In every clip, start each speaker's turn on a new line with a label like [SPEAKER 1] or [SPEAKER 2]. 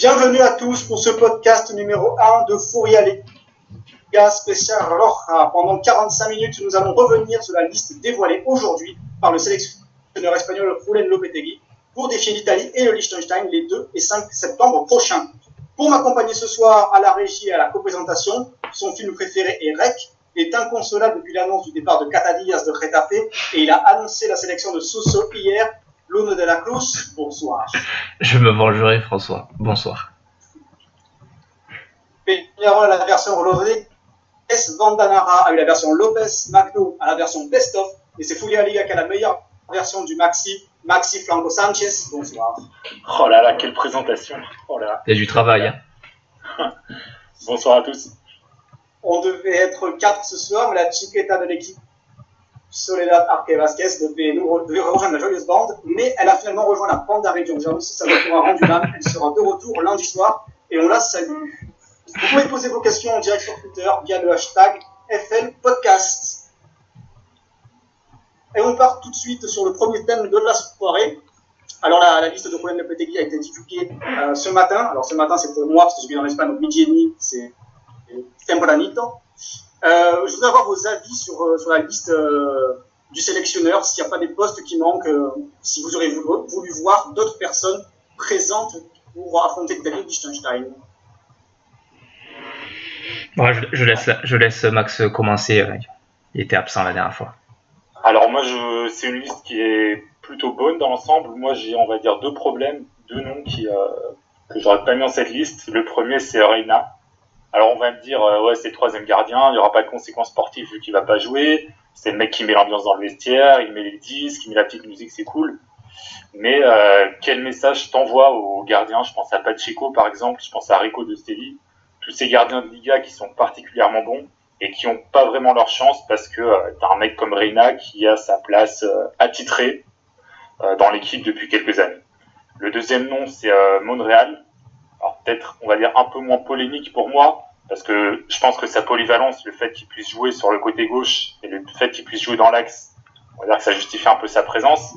[SPEAKER 1] Bienvenue à tous pour ce podcast numéro 1 de Furia Liga spécial Roja. Pendant 45 minutes, nous allons revenir sur la liste dévoilée aujourd'hui par le sélectionneur espagnol Julen Lopetegui pour défier l'Italie et le Liechtenstein les 2 et 5 septembre prochains. Pour m'accompagner ce soir à la régie et à la co-présentation, son film préféré est Rec, est inconsolable depuis l'annonce du départ de Catadillas de Getafe et il a annoncé la sélection de Suso hier. L'Uno de la Cruz, bonsoir.
[SPEAKER 2] Je me vengerai, François. Bonsoir.
[SPEAKER 1] Peñarol à la version Rodríguez, Vandanara a eu la version Lopez, Magno à la version Best of, et c'est Furia Liga qui a la meilleure version du Maxi Franco Sanchez, bonsoir.
[SPEAKER 3] Oh là là, quelle présentation. Oh là.
[SPEAKER 2] Il y a du travail. Hein.
[SPEAKER 3] Bonsoir à tous.
[SPEAKER 1] On devait être 4 ce soir, mais la chiqueta de l'équipe Soledad Arque Vasquez devait rejoindre la joyeuse bande, mais elle a finalement rejoint la bande à Région. J'avoue, si ça vous aura rendu l'âme, elle sera de retour lundi soir et on la salue. Vous pouvez poser vos questions en direct sur Twitter via le hashtag FL Podcast. Et on part tout de suite sur le premier thème de la soirée. Alors la liste de Julen Lopetegui a été divulguée ce matin. Alors ce matin c'est pour moi parce que je vis en Espagne, donc midi et demi, c'est tempranito. Je voudrais avoir vos avis sur la liste du sélectionneur, s'il n'y a pas des postes qui manquent, si vous aurez voulu voir d'autres personnes présentes pour affronter l'Italie et Liechtenstein.
[SPEAKER 2] Ouais, je laisse Max commencer. Il était absent la dernière fois.
[SPEAKER 3] Alors moi, c'est une liste qui est plutôt bonne dans l'ensemble. Moi, j'ai, on va dire, deux noms que j'aurais pas mis dans cette liste. Le premier, c'est Reina. Alors on va me dire, ouais, c'est le troisième gardien, il n'y aura pas de conséquences sportives vu qu'il va pas jouer. C'est le mec qui met l'ambiance dans le vestiaire, il met les disques, il met la petite musique, c'est cool. Mais quel message t'envoie aux gardiens? Je pense à Pacheco par exemple, je pense à Rico de Steli. Tous ces gardiens de Liga qui sont particulièrement bons et qui n'ont pas vraiment leur chance parce que t'as un mec comme Reina qui a sa place attitrée dans l'équipe depuis quelques années. Le deuxième nom, c'est Monreal. Alors peut-être, on va dire, un peu moins polémique pour moi, parce que je pense que sa polyvalence, le fait qu'il puisse jouer sur le côté gauche et le fait qu'il puisse jouer dans l'axe, on va dire que ça justifie un peu sa présence.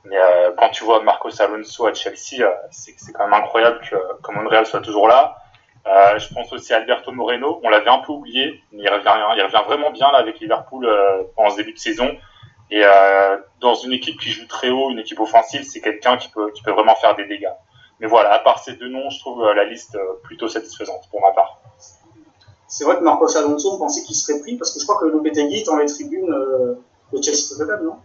[SPEAKER 3] Mais quand tu vois Marcos Alonso à Chelsea, c'est quand même incroyable que Monreal soit toujours là. Je pense aussi à Alberto Moreno, on l'avait un peu oublié, mais il revient vraiment bien là avec Liverpool pendant ce début de saison. Et dans une équipe qui joue très haut, une équipe offensive, c'est quelqu'un qui peut vraiment faire des dégâts. Mais voilà, à part ces deux noms, je trouve la liste plutôt satisfaisante pour ma part.
[SPEAKER 1] C'est vrai que Marcos Alonso, on pensait qu'il serait pris parce que je crois que Lopetegui est dans les tribunes de Chelsea Tottenham, non?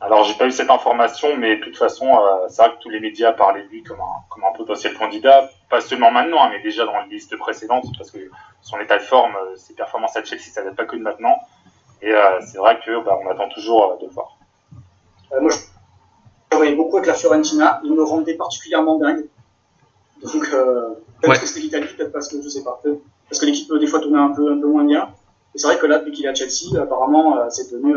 [SPEAKER 3] Alors, j'ai pas eu cette information, mais de toute façon, c'est vrai que tous les médias parlaient de lui comme un potentiel candidat, pas seulement maintenant, mais déjà dans les listes précédentes, parce que son état de forme, ses performances à Chelsea, ça date pas que de maintenant. Et c'est vrai que on attend toujours de le voir.
[SPEAKER 1] Moi, je travaillais beaucoup avec la Fiorentina, il me rendait particulièrement dingue. Donc, peut-être que c'était l'Italie, peut-être parce que, je sais pas, parce que l'équipe des fois tournait un peu moins bien. Et c'est vrai que là, depuis qu'il est à Chelsea, apparemment, c'est devenu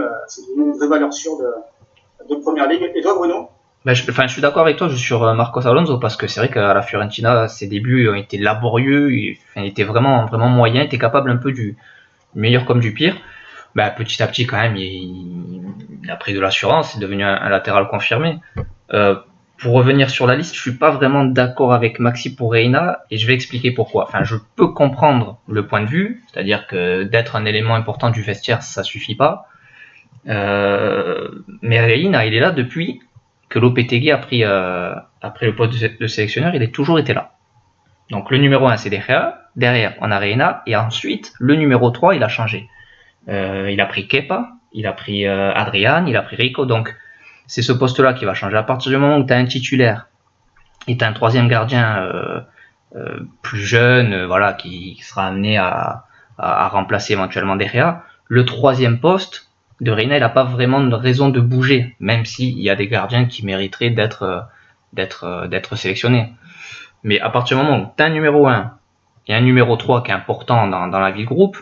[SPEAKER 1] une vraie valeur sûre de première ligue. Et toi, Bruno?
[SPEAKER 2] Je suis d'accord avec toi sur Marcos Alonso, parce que c'est vrai qu'à la Fiorentina, ses débuts ont été laborieux, il était vraiment moyen, il était capable un peu du meilleur comme du pire. Petit à petit, quand même, il a pris de l'assurance, c'est devenu un latéral confirmé. Pour revenir sur la liste, je suis pas vraiment d'accord avec Maxi pour Reina, et je vais expliquer pourquoi. Enfin, je peux comprendre le point de vue, c'est-à-dire que d'être un élément important du vestiaire, ça suffit pas. Mais Reina, il est là depuis que Lopetegui a pris le poste de sélectionneur, il a toujours été là. Donc le numéro 1, c'est De Gea, derrière on a Reina, et ensuite le numéro 3, il a changé. Il a pris Kepa, il a pris Adrian, il a pris Rico, donc c'est ce poste-là qui va changer. À partir du moment où tu as un titulaire et tu as un troisième gardien plus jeune, qui sera amené à remplacer éventuellement De Gea, le troisième poste de Reina, il n'a pas vraiment de raison de bouger, même s'il y a des gardiens qui mériteraient d'être sélectionnés. Mais à partir du moment où tu as un numéro 1 et un numéro 3 qui est important dans la vie de groupe,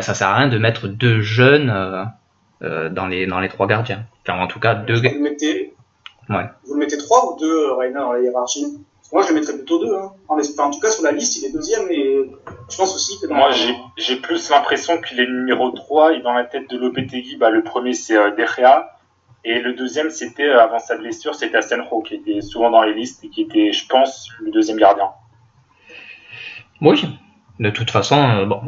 [SPEAKER 2] ça sert à rien de mettre deux jeunes dans les trois gardiens. Enfin, en tout cas, deux.
[SPEAKER 1] Vous le mettez 3 ou 2, Reina, dans la hiérarchie? Moi, je le mettrais plutôt 2. Hein. En tout cas, sur la liste, il est deuxième, et je pense aussi que
[SPEAKER 3] moi, j'ai plus l'impression qu'il est numéro 3, et dans la tête de Lopetegui, le premier, c'est De Gea. Et le deuxième, c'était, avant sa blessure, c'était Asenjo, qui était souvent dans les listes et qui était, je pense, le deuxième gardien.
[SPEAKER 2] Oui, de toute façon, bon.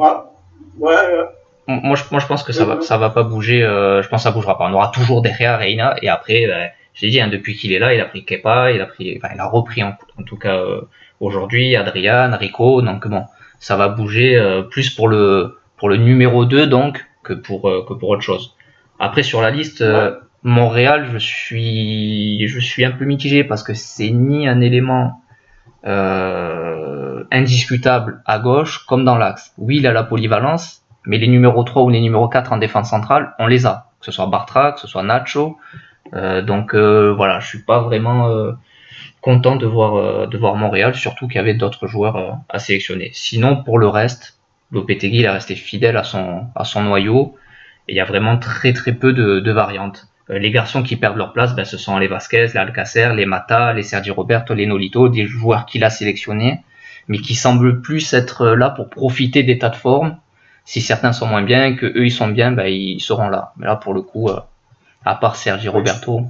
[SPEAKER 2] Moi, je pense que ça va pas bouger. Je pense que ça bougera pas. On aura toujours derrière Reina, et après, j'ai dit, depuis qu'il est là, il a pris Kepa, il a repris en tout cas aujourd'hui Adrian, Rico. Donc bon, ça va bouger plus pour le numéro 2 donc que pour autre chose. Après sur la liste. Montréal, je suis un peu mitigé parce que c'est ni un élément indiscutable à gauche comme dans l'axe. Oui, il a la polyvalence, mais les numéros 3 ou les numéros 4 en défense centrale, on les a. Que ce soit Bartra, que ce soit Nacho. Donc voilà, je suis pas vraiment content de voir Montréal, surtout qu'il y avait d'autres joueurs à sélectionner. Sinon, pour le reste, Lopetegui il est resté fidèle à son noyau et il y a vraiment très très peu de variantes. Les garçons qui perdent leur place, ce sont les Vasquez, les Alcacer, les Mata, les Sergi Roberto, les Nolito, des joueurs qu'il a sélectionnés, mais qui semblent plus être là pour profiter d'état de forme. Si certains sont moins bien, que eux ils sont bien, ils seront là. Mais là pour le coup, à part Sergi Roberto,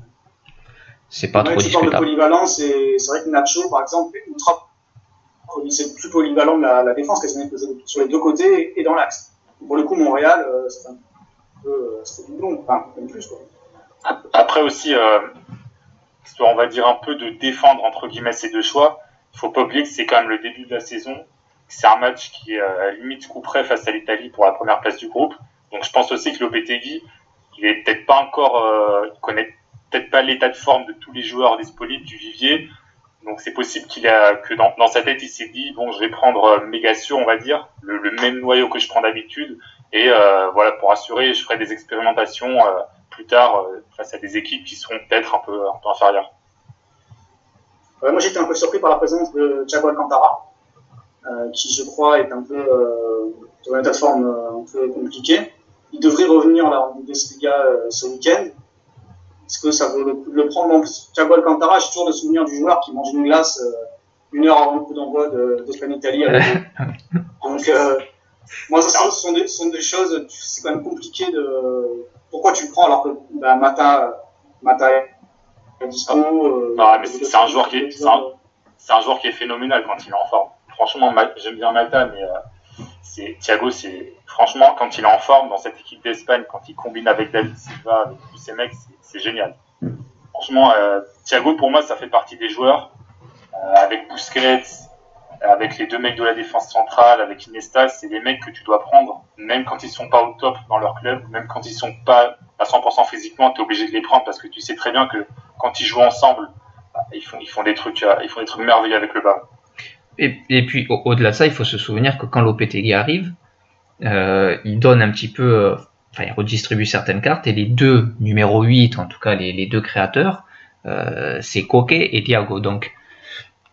[SPEAKER 2] c'est pas trop discutable.
[SPEAKER 1] Tu parles de polyvalence, et c'est vrai que Nacho, par exemple, c'est plus polyvalent que la défense, quasiment sur les deux côtés et dans l'axe. Pour le coup, Montréal, c'est un peu du long, enfin même plus quoi.
[SPEAKER 3] Après aussi, histoire on va dire un peu de défendre entre guillemets ces deux choix, il faut pas oublier que c'est quand même le début de la saison, c'est un match qui est limite coup près face à l'Italie pour la première place du groupe, donc je pense aussi que Lopetegui, il est peut-être pas encore, il connaît peut-être pas l'état de forme de tous les joueurs disponibles du vivier, donc c'est possible que dans sa tête il s'est dit bon je vais prendre Mégatio on va dire, le même noyau que je prends d'habitude, et voilà pour assurer je ferai des expérimentations plus tard face à des équipes qui seront peut-être un peu inférieures.
[SPEAKER 1] Moi j'étais un peu surpris par la présence de Thiago Alcantara, qui je crois est un peu dans un état de forme un peu compliqué. Il devrait revenir là en Bundesliga ce week-end. Est-ce que ça vaut le coup de le prendre? Donc, Thiago Alcantara, j'ai toujours le souvenir du joueur qui mange une glace 1 heure avant le coup d'envoi d'Espagne-Italie. Donc moi ce sont des choses, c'est quand même compliqué de... Pourquoi tu le prends alors que Mata est dispo
[SPEAKER 3] mais c'est un joueur qui est phénoménal quand il est en forme. Franchement, j'aime bien Mata, mais Thiago, c'est franchement quand il est en forme dans cette équipe d'Espagne, quand il combine avec David Silva, avec tous ces mecs, c'est génial. Franchement, Thiago pour moi ça fait partie des joueurs avec Busquets, avec les deux mecs de la défense centrale, avec Iniesta, c'est des mecs que tu dois prendre, même quand ils sont pas au top dans leur club, même quand ils sont pas à 100% physiquement, tu es obligé de les prendre parce que tu sais très bien que quand ils jouent ensemble, ils font des trucs merveilleux avec le ballon.
[SPEAKER 2] Et puis au-delà de ça, il faut se souvenir que quand Lopetegui arrive, il donne un petit peu, il redistribue certaines cartes, et les deux numéro 8, en tout cas les deux créateurs, c'est Koke et Thiago. Donc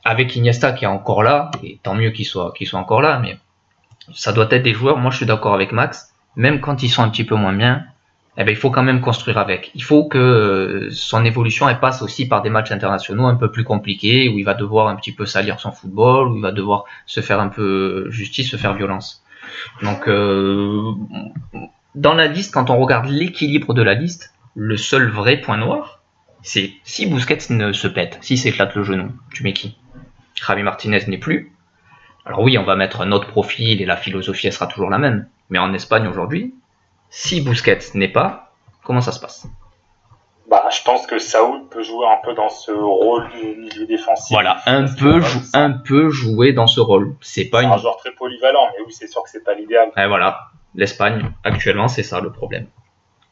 [SPEAKER 2] avec Iniesta qui est encore là, et tant mieux qu'il soit encore là, mais ça doit être des joueurs, moi je suis d'accord avec Max, même quand ils sont un petit peu moins bien, il faut quand même construire avec. Il faut que son évolution elle passe aussi par des matchs internationaux un peu plus compliqués, où il va devoir un petit peu salir son football, où il va devoir se faire un peu justice, se faire violence. Donc dans la liste, quand on regarde l'équilibre de la liste, le seul vrai point noir, c'est si Busquets ne se pète, si s'éclate le genou, tu mets qui? Javi Martinez n'est plus. Alors oui, on va mettre un autre profil et la philosophie elle sera toujours la même. Mais en Espagne aujourd'hui, si Busquets n'est pas, comment ça se passe?
[SPEAKER 3] Je pense que Saúl peut jouer un peu dans ce rôle de milieu défensif.
[SPEAKER 2] Voilà, un peu jouer dans ce rôle. C'est un
[SPEAKER 3] joueur très polyvalent, mais oui, c'est sûr que c'est pas l'idéal.
[SPEAKER 2] Et voilà, l'Espagne actuellement c'est ça le problème.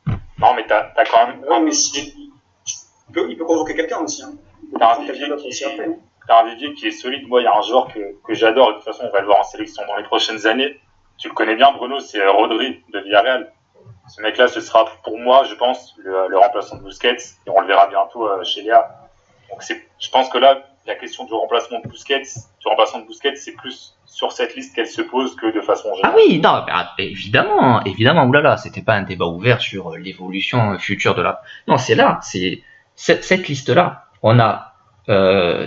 [SPEAKER 3] Non, mais t'as quand même.
[SPEAKER 1] Mais il peut convoquer quelqu'un aussi. Hein.
[SPEAKER 3] T'as un vivier qui est solide. Moi, il y a un joueur que j'adore. De toute façon, on va le voir en sélection dans les prochaines années. Tu le connais bien, Bruno, c'est Rodri de Villarreal. Ce mec-là, ce sera pour moi, je pense, le remplaçant de Busquets. Et on le verra bientôt chez Léa. Donc, je pense que là, la question du remplacement de Busquets, c'est plus sur cette liste qu'elle se pose que de façon générale.
[SPEAKER 2] Ah oui, non, évidemment, oulala, c'était pas un débat ouvert sur l'évolution future de la... Non, c'est là, c'est cette liste-là. On a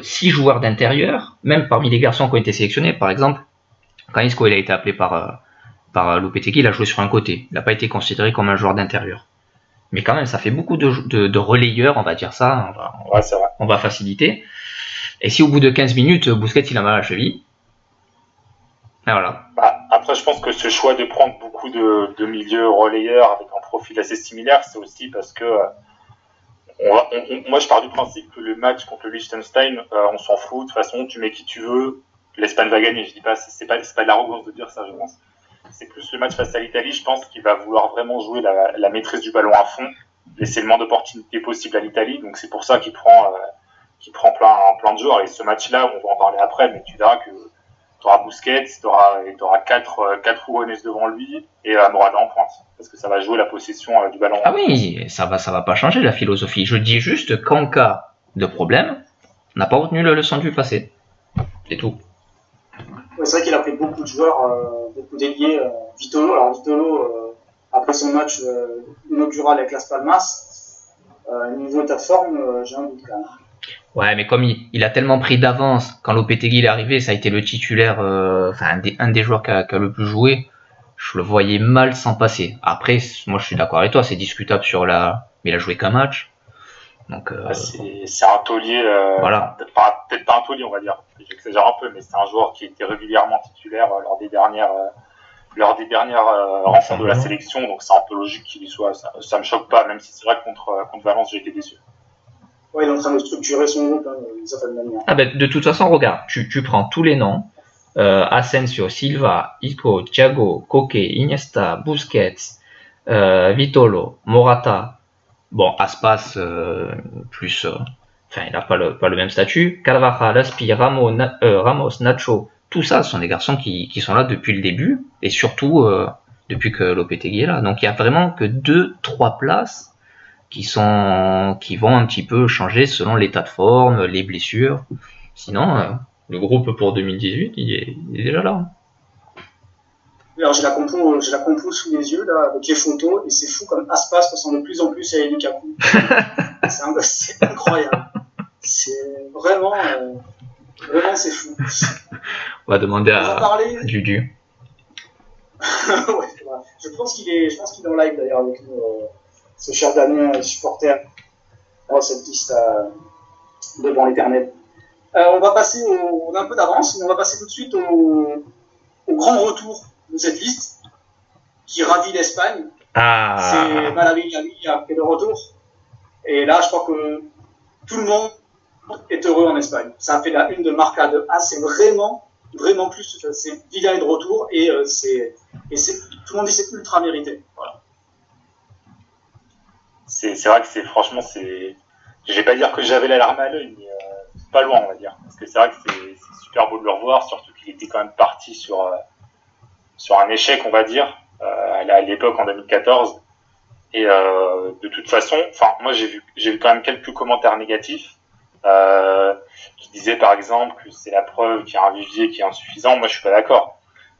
[SPEAKER 2] 6 joueurs d'intérieur, même parmi les garçons qui ont été sélectionnés. Par exemple, quand Isco il a été appelé par Lopetegui, il a joué sur un côté. Il n'a pas été considéré comme un joueur d'intérieur. Mais quand même, ça fait beaucoup de relayeurs, on va dire ça.
[SPEAKER 3] Ouais, c'est vrai.
[SPEAKER 2] On va faciliter. Et si au bout de 15 minutes, Busquets il a mal à la cheville, et voilà.
[SPEAKER 3] Bah, après, je pense que ce choix de prendre beaucoup de milieux relayeurs avec un profil assez similaire, c'est aussi parce que moi, je pars du principe que le match contre le Liechtenstein, on s'en fout. De toute façon, tu mets qui tu veux, l'Espagne va gagner. Je dis pas, c'est pas de l'arrogance de dire ça, je pense. C'est plus le match face à l'Italie, je pense qu'il va vouloir vraiment jouer la maîtrise du ballon à fond, laisser le moins d'opportunités possible à l'Italie. Donc c'est pour ça qu'il prend plein de joueurs. Et ce match-là, on va en parler après, mais tu verras que tu auras Busquets, tu auras quatre Rouennais devant lui et Morata en pointe. Parce que ça va jouer la possession du ballon.
[SPEAKER 2] Ah oui, ça va pas changer la philosophie. Je dis juste qu'en cas de problème, on n'a pas retenu la leçon du passé. C'est tout.
[SPEAKER 1] Ouais, c'est vrai qu'il a pris beaucoup de joueurs, beaucoup d'ailiers. Vitolo, après son match inaugural avec Las Palmas, niveau état de forme, j'ai un doute quand même.
[SPEAKER 2] Ouais, mais comme il a tellement pris d'avance, quand Lopetegui est arrivé, ça a été le titulaire, un des joueurs qui a le plus joué. Je le voyais mal s'en passer. Après, moi je suis d'accord avec toi, c'est discutable mais il a joué qu'un match. Donc,
[SPEAKER 3] c'est un taulier,
[SPEAKER 2] voilà.
[SPEAKER 3] Peut-être pas un taulier, on va dire. J'exagère un peu, mais c'est un joueur qui était régulièrement titulaire lors des dernières rencontres de la sélection, donc c'est un peu logique qu'il y soit. Ça me choque pas, même si c'est vrai que contre Valence, j'ai été déçu.
[SPEAKER 1] Ouais, il est en train de structurer son groupe d'une certaine manière.
[SPEAKER 2] Ah ben, de toute façon, regarde, tu prends tous les noms. Asensio, Silva, Isco, Thiago, Koke, Iniesta, Busquets, Vitolo, Morata, bon, Aspas, il n'a pas le même statut, Carvajal, Aspi, Ramos, Nacho, tout ça, ce sont des garçons qui sont là depuis le début, et surtout depuis que Lopetegui est là. Donc il y a vraiment que 2-3 places qui vont un petit peu changer selon l'état de forme, les blessures. Sinon, le groupe pour 2018, il est déjà là.
[SPEAKER 1] Alors j'ai la compo sous les yeux là avec les photos et c'est fou comme Aspas ressemble de plus en plus à Lukaku. C'est incroyable. C'est vraiment c'est fou.
[SPEAKER 2] On va demander à Dudu.
[SPEAKER 1] Ouais, je pense qu'il est en live d'ailleurs avec nous, ce cher Damien, supporter. Cette liste devant l'éternel. On va passer on a un peu d'avance, mais on va passer tout de suite au grand retour de cette liste qui ravit l'Espagne. C'est Malawi qui a fait le retour. Et là, je crois que tout le monde est heureux en Espagne. Ça a fait la une de Marca de A. C'est vraiment plus. C'est Villa est de retour et tout le monde dit c'est ultra mérité. Voilà.
[SPEAKER 3] C'est vrai que franchement, je vais pas dire que j'avais la larme à l'œil, mais pas loin, on va dire. Parce que c'est vrai que c'est super beau de le revoir, surtout qu'il était quand même parti sur un échec, on va dire, à l'époque en 2014. Et de toute façon, moi j'ai vu quand même quelques commentaires négatifs qui disaient par exemple que c'est la preuve qu'il y a un vivier qui est insuffisant. Moi je suis pas d'accord.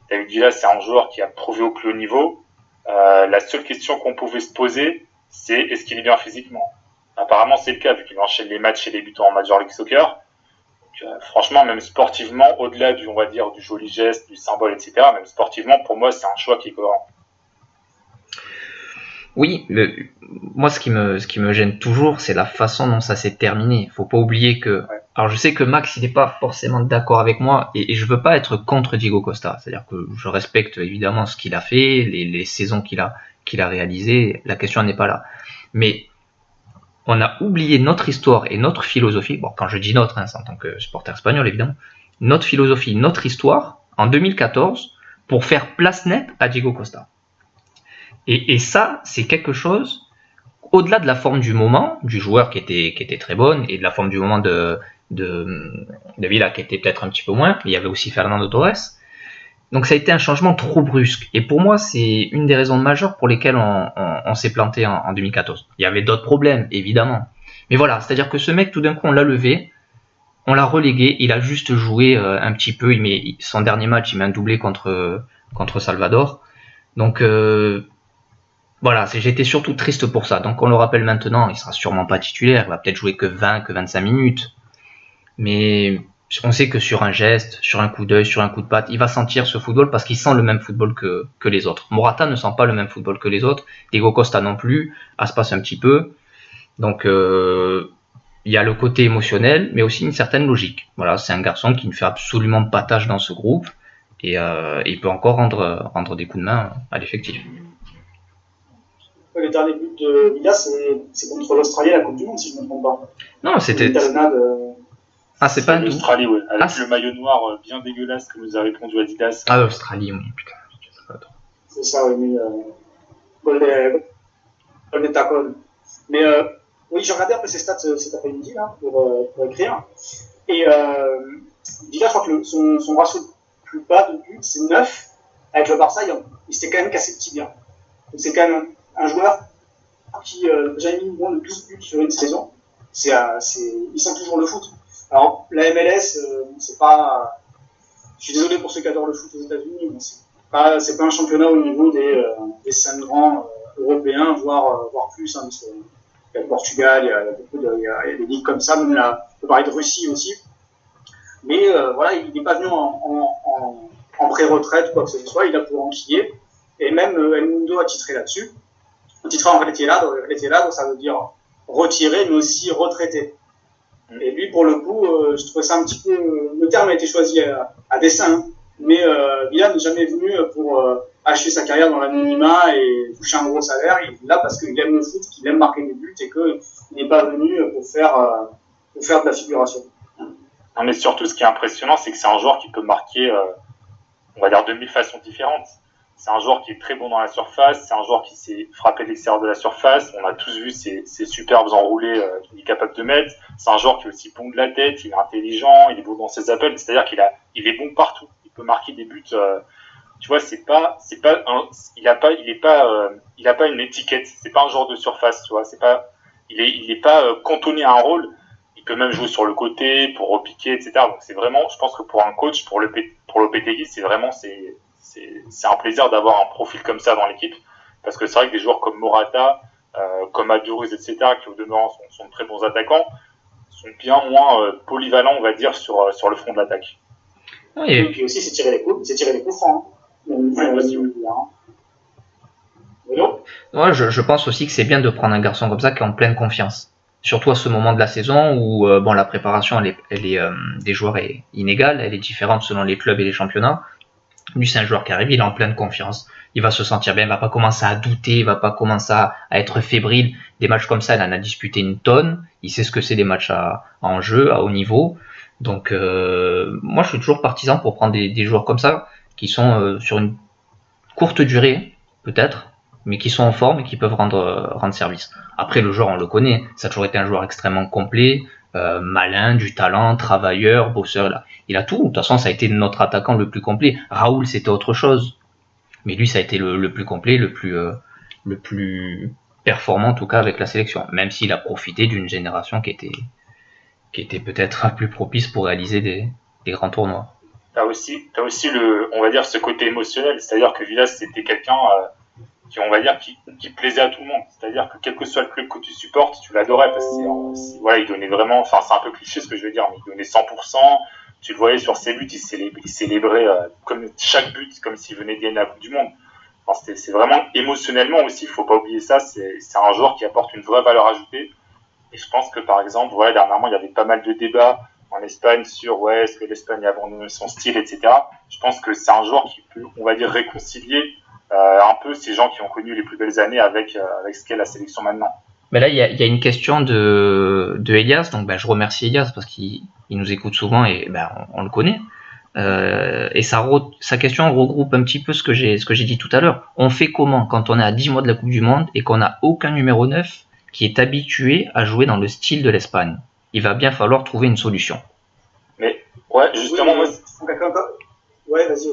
[SPEAKER 3] David Villa, c'est un joueur qui a prouvé au plus haut niveau. La seule question qu'on pouvait se poser, c'est est-ce qu'il est bien physiquement. Apparemment c'est le cas vu qu'il enchaîne les matchs chez les débutants en Major League Soccer. Donc, franchement, même sportivement, au-delà du joli geste, du symbole, etc., même sportivement, pour moi, c'est un choix qui est cohérent.
[SPEAKER 2] Oui, moi, ce qui me gêne toujours, c'est la façon dont ça s'est terminé. Faut pas oublier que... Ouais. Alors, je sais que Max, il n'est pas forcément d'accord avec moi, et je veux pas être contre Diego Costa. C'est-à-dire que je respecte évidemment ce qu'il a fait, les saisons qu'il a réalisées, la question n'est pas là. Mais on a oublié notre histoire et notre philosophie. Bon, quand je dis notre, c'est en tant que supporter espagnol, évidemment. Notre philosophie, notre histoire, en 2014, pour faire place nette à Diego Costa. Et ça, c'est quelque chose, au-delà de la forme du moment, du joueur qui était très bonne, et de la forme du moment de Villa qui était peut-être un petit peu moins, il y avait aussi Fernando Torres. Donc ça a été un changement trop brusque. Et pour moi, c'est une des raisons majeures pour lesquelles on s'est planté en 2014. Il y avait d'autres problèmes, évidemment. Mais voilà, c'est-à-dire que ce mec, tout d'un coup, on l'a levé, on l'a relégué, il a juste joué un petit peu. Son dernier match, il met un doublé contre Salvador. Donc voilà, j'étais surtout triste pour ça. Donc on le rappelle maintenant, il sera sûrement pas titulaire, il va peut-être jouer que 20, que 25 minutes. Mais on sait que sur un geste, sur un coup d'œil, sur un coup de patte, il va sentir ce football parce qu'il sent le même football que les autres. Morata ne sent pas le même football que les autres, Diego Costa non plus, Aspas un petit peu. Donc il y a le côté émotionnel, mais aussi une certaine logique. Voilà, c'est un garçon qui ne fait absolument pas tâche dans ce groupe et il peut encore rendre des coups de main à l'effectif.
[SPEAKER 1] Le dernier but de Villas, c'est contre l'Australie à la Coupe du Monde, si je ne me trompe pas.
[SPEAKER 2] Non, c'était. Ah, c'est pas
[SPEAKER 3] l'Australie, ouais. Avec le maillot noir bien dégueulasse que nous a répondu Adidas.
[SPEAKER 2] Ah, l'Australie, oui, putain.
[SPEAKER 1] C'est ça, oui, mais. Mais oui, j'ai regardé un peu ses stats cet après-midi là, pour écrire. Et Villas, je crois que son ratio le plus bas de but, c'est 9. Avec le Barça, il s'était quand même cassé le tibia. Donc c'est quand même un joueur qui n'a jamais mis moins de 12 buts sur une saison. Il sent toujours le foot. Alors, la MLS, c'est pas. Je suis désolé pour ceux qui adorent le foot aux États-Unis, mais c'est pas un championnat au niveau des 5 grands européens, voire plus. Hein, parce il y a le Portugal, il y a des ligues comme ça, même là, on peut parler de Russie aussi. Mais voilà, il n'est pas venu en pré-retraite ou quoi que ce soit, il a pour enquiller. Et même El Mundo a titré là-dessus. Titré en retirado, ça veut dire retiré, mais aussi retraité. Et lui, pour le coup, je trouvais ça un petit peu. Le terme a été choisi à dessein, hein, mais Villas n'est jamais venu pour achever sa carrière dans l'anonymat et toucher un gros salaire. Il est là parce qu'il aime le foot, qu'il aime marquer des buts et qu'il n'est pas venu pour faire de la figuration.
[SPEAKER 3] Non, mais surtout, ce qui est impressionnant, c'est que c'est un joueur qui peut marquer, on va dire, de 1000 façons différentes. C'est un joueur qui est très bon dans la surface, c'est un joueur qui sait frapper de l'extérieur de la surface. On a tous vu ses superbes enroulés qu'il est capable de mettre. C'est un joueur qui est aussi bon de la tête, il est intelligent, il est bon dans ses appels. C'est-à-dire il est bon partout. Il peut marquer des buts. Tu vois, il a pas une étiquette. C'est pas un joueur de surface. Tu vois, il est pas cantonné à un rôle. Il peut même jouer sur le côté pour repiquer, etc. Donc c'est vraiment, je pense que pour un coach, pour Lopetegui, c'est vraiment c'est un plaisir d'avoir un profil comme ça dans l'équipe, parce que c'est vrai que des joueurs comme Morata, comme Aduruz, etc., qui au demeurant sont de très bons attaquants, sont bien moins polyvalents, on va dire, sur le front de l'attaque.
[SPEAKER 1] Oui, et puis aussi, c'est tirer les coups francs.
[SPEAKER 2] Ouais, je pense aussi que c'est bien de prendre un garçon comme ça qui est en pleine confiance. Surtout à ce moment de la saison où la préparation elle est des joueurs est inégale, elle est différente selon les clubs et les championnats. Lui, c'est un joueur qui arrive, il est en pleine confiance. Il va se sentir bien, il va pas commencer à douter, il va pas commencer à être fébrile. Des matchs comme ça, il en a disputé une tonne. Il sait ce que c'est des matchs à enjeu, à haut niveau. Donc, moi, je suis toujours partisan pour prendre des joueurs comme ça, qui sont sur une courte durée, peut-être, mais qui sont en forme et qui peuvent rendre service. Après, le joueur, on le connaît. Ça a toujours été un joueur extrêmement complet, malin, du talent, travailleur, bosseur. Il a tout. De toute façon, ça a été notre attaquant le plus complet. Raoul, c'était autre chose. Mais lui, ça a été le plus complet, le plus performant, en tout cas, avec la sélection. Même s'il a profité d'une génération qui était peut-être plus propice pour réaliser des grands tournois.
[SPEAKER 3] T'as aussi on va dire, ce côté émotionnel. C'est-à-dire que Villas, c'était quelqu'un qui plaisait à tout le monde. C'est-à-dire que quel que soit le club que tu supportes, tu l'adorais parce que voilà, il donnait vraiment, enfin c'est un peu cliché ce que je veux dire, mais il donnait 100%. Tu le voyais sur ses buts, il célébrait comme chaque but comme s'il venait de gagner la Coupe du Monde. Enfin, c'est vraiment émotionnellement aussi, il faut pas oublier ça. C'est un joueur qui apporte une vraie valeur ajoutée. Et je pense que par exemple, voilà, dernièrement il y avait pas mal de débats en Espagne sur est-ce que l'Espagne a abandonné son style, etc. Je pense que c'est un joueur qui peut, on va dire, réconcilier un peu ces gens qui ont connu les plus belles années avec ce qu'est la sélection maintenant.
[SPEAKER 2] Mais là, il y a une question de Elias, donc je remercie Elias parce qu'il nous écoute souvent et on le connaît. Et sa question regroupe un petit peu ce que j'ai dit tout à l'heure. On fait comment quand on est à 10 mois de la Coupe du Monde et qu'on n'a aucun numéro 9 qui est habitué à jouer dans le style de l'Espagne? Il va bien falloir trouver une solution.
[SPEAKER 3] Mais ouais, justement,
[SPEAKER 1] ouais, vas-y.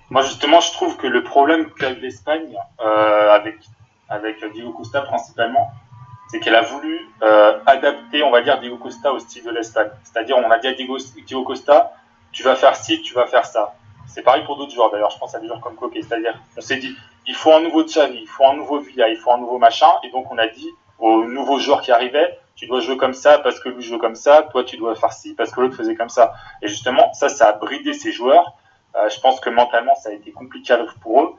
[SPEAKER 3] Moi, justement, je trouve que le problème qu'a eu l'Espagne avec Diego Costa principalement, c'est qu'elle a voulu adapter, on va dire, Diego Costa au style de l'Espagne. C'est-à-dire, on a dit à Diego Costa, tu vas faire ci, tu vas faire ça. C'est pareil pour d'autres joueurs, d'ailleurs. Je pense à des joueurs comme Coquet. C'est-à-dire, on s'est dit, il faut un nouveau Xavi, il faut un nouveau Villa, il faut un nouveau machin. Et donc, on a dit aux nouveaux joueurs qui arrivaient, tu dois jouer comme ça parce que lui joue comme ça, toi tu dois faire ci parce que l'autre faisait comme ça. Et justement, ça a bridé ces joueurs. Je pense que mentalement, ça a été compliqué pour eux.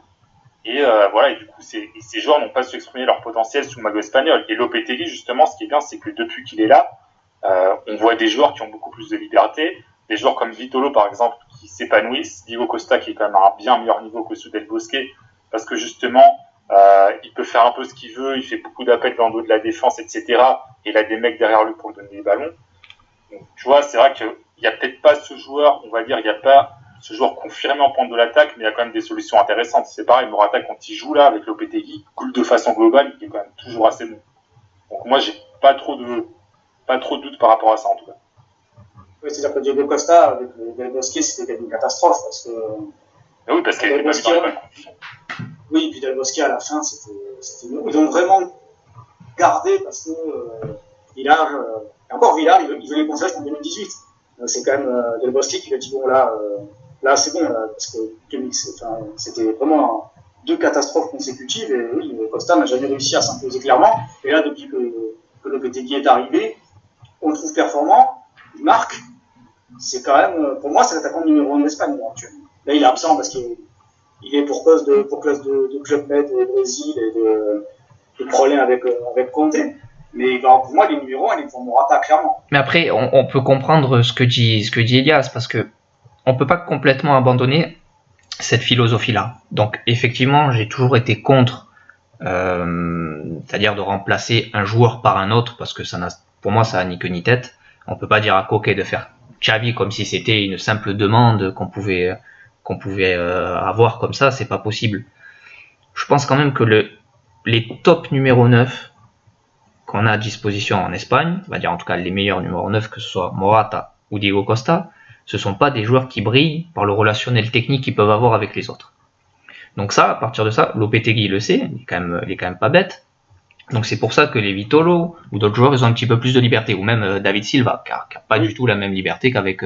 [SPEAKER 3] Et voilà, et du coup, ces joueurs n'ont pas su exprimer leur potentiel sous le maillot espagnol. Et Lopetegui, justement, ce qui est bien, c'est que depuis qu'il est là, on voit des joueurs qui ont beaucoup plus de liberté. Des joueurs comme Vitolo, par exemple, qui s'épanouissent. Diego Costa, qui est quand même à un bien meilleur niveau que Del Bosque, parce que justement, il peut faire un peu ce qu'il veut, il fait beaucoup d'appels dans le dos de la défense, etc. Et il a des mecs derrière lui pour lui donner des ballons. Donc, tu vois, c'est vrai qu'il n'y a peut-être pas ce joueur, on va dire, il n'y a pas ce joueur confirmé en pointe de l'attaque, mais il y a quand même des solutions intéressantes. C'est pareil, Morata, quand il joue là, avec Lopetegui, coule de façon globale, il est quand même toujours assez bon. Donc moi, j'ai pas trop de doute par rapport à ça, en tout cas.
[SPEAKER 1] Oui, c'est-à-dire que Diego Costa, avec Del Bosque, c'était une catastrophe, parce que...
[SPEAKER 3] Mais oui, parce qu'il était pas mis dans les bonnes conditions.
[SPEAKER 1] Oui, et puis Del Bosque, à la fin, c'était... Ils ont vraiment gardé, parce que Villar... encore Villar, il venait qu'on en 2018. C'est quand même Del Bosque qui lui a dit, bon, là c'est bon, parce que c'était vraiment 2 catastrophes consécutives, et oui, Costa n'a jamais réussi à s'imposer clairement. Et là, depuis que Lopetegui est arrivé, on le trouve performant, il marque. C'est quand même, pour moi, c'est l'attaquant numéro 1 d'Espagne actuellement. Là, il est absent parce qu'il est pour cause de Club Med au Brésil et de problèmes avec Conte. Mais pour moi, il est numéro 1, il est pour Morata, clairement.
[SPEAKER 2] Mais après, on peut comprendre ce que dit Elias, parce que on peut pas complètement abandonner cette philosophie-là. Donc, effectivement, j'ai toujours été contre, c'est-à-dire de remplacer un joueur par un autre, parce que pour moi, ça n'a ni queue ni tête. On peut pas dire à Koke de faire Xavi comme si c'était une simple demande qu'on pouvait avoir comme ça, c'est pas possible. Je pense quand même que les top numéro 9 qu'on a à disposition en Espagne, on va dire en tout cas les meilleurs numéro 9, que ce soit Morata ou Diego Costa, ce sont pas des joueurs qui brillent par le relationnel technique qu'ils peuvent avoir avec les autres. Donc ça, à partir de ça, Lopetegui le sait, il est quand même pas bête. Donc c'est pour ça que les Vitolo ou d'autres joueurs, ils ont un petit peu plus de liberté, ou même David Silva, qui a pas du tout la même liberté qu'avec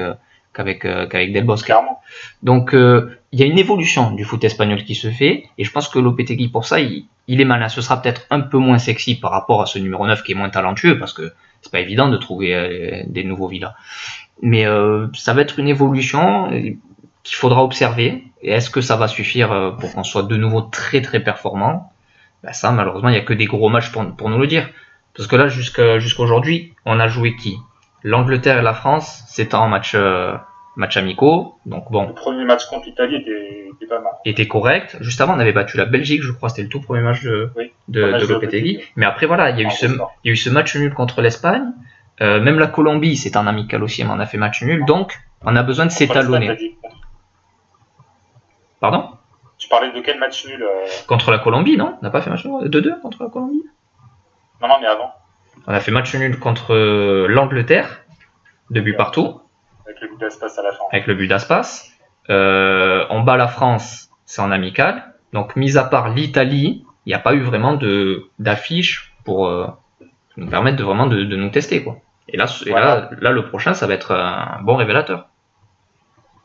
[SPEAKER 2] Del Bosque.
[SPEAKER 3] Clairement.
[SPEAKER 2] Donc il y a une évolution du foot espagnol qui se fait, et je pense que Lopetegui, pour ça, il est malin. Ce sera peut-être un peu moins sexy par rapport à ce numéro 9 qui est moins talentueux, parce que c'est pas évident de trouver des nouveaux Villas. Mais ça va être une évolution qu'il faudra observer. Et est-ce que ça va suffire pour qu'on soit de nouveau très très performant? Ben ça, malheureusement, il n'y a que des gros matchs pour nous le dire. Parce que là, jusqu'à aujourd'hui, on a joué qui? L'Angleterre et la France, c'était en match amicaux. Donc bon.
[SPEAKER 3] Le premier match contre l'Italie était pas mal.
[SPEAKER 2] Était correct. Juste avant, on avait battu la Belgique, je crois. C'était le tout premier match de Lopetegui. Mais après, voilà, il y a eu ce match nul contre l'Espagne. Même la Colombie, c'est un amical aussi, mais on a fait match nul. Donc, on a besoin de s'étalonner. Pardon?
[SPEAKER 3] Tu parlais de quel match nul
[SPEAKER 2] Contre la Colombie, non? On n'a pas fait match nul 2-2 contre la Colombie?
[SPEAKER 3] Non, mais avant.
[SPEAKER 2] On a fait match nul contre l'Angleterre, 2 buts partout.
[SPEAKER 3] Avec le but d'Aspas à la fin.
[SPEAKER 2] Avec le but d'Aspas. On bat la France, c'est en amical. Donc, mis à part l'Italie, il n'y a pas eu vraiment d'affiche pour nous permettre de nous tester, quoi. Et là, le prochain, ça va être un bon révélateur.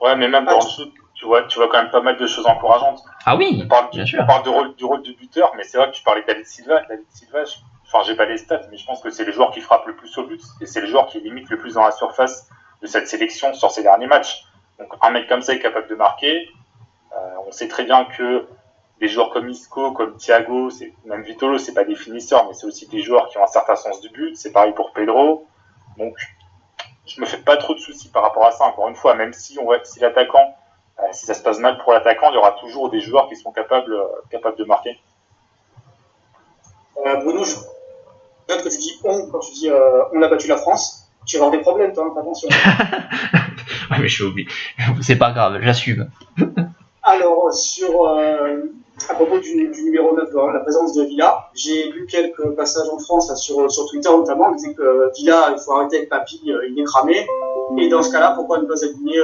[SPEAKER 3] Ouais, mais même dans le jeu, tu vois quand même pas mal de choses encourageantes.
[SPEAKER 2] Ah oui, bien sûr.
[SPEAKER 3] On parle du rôle de buteur, mais c'est vrai que tu parlais de David Silva. J'ai pas les stats, mais je pense que c'est le joueur qui frappe le plus au but, et c'est le joueur qui limite le plus dans la surface de cette sélection sur ces derniers matchs. Donc un mec comme ça est capable de marquer. On sait très bien que des joueurs comme Isco, comme Thiago, même Vitolo, c'est pas des finisseurs, mais c'est aussi des joueurs qui ont un certain sens du but. C'est pareil pour Pedro. Donc je me fais pas trop de soucis par rapport à ça. Encore une fois, même si l'attaquant, si ça se passe mal pour l'attaquant, il y aura toujours des joueurs qui seront capables de marquer.
[SPEAKER 1] Bruno, je note que tu dis quand tu dis on a battu la France, tu vas avoir des problèmes, toi, attention.
[SPEAKER 2] Ouais, mais je suis obligé. C'est pas grave, j'assume.
[SPEAKER 1] Alors, à propos du numéro 9, la présence de Villa, j'ai lu quelques passages en France, là, sur Twitter notamment, on disait que Villa, il faut arrêter avec Papy, il est cramé. Et dans ce cas-là, pourquoi ne pas aligner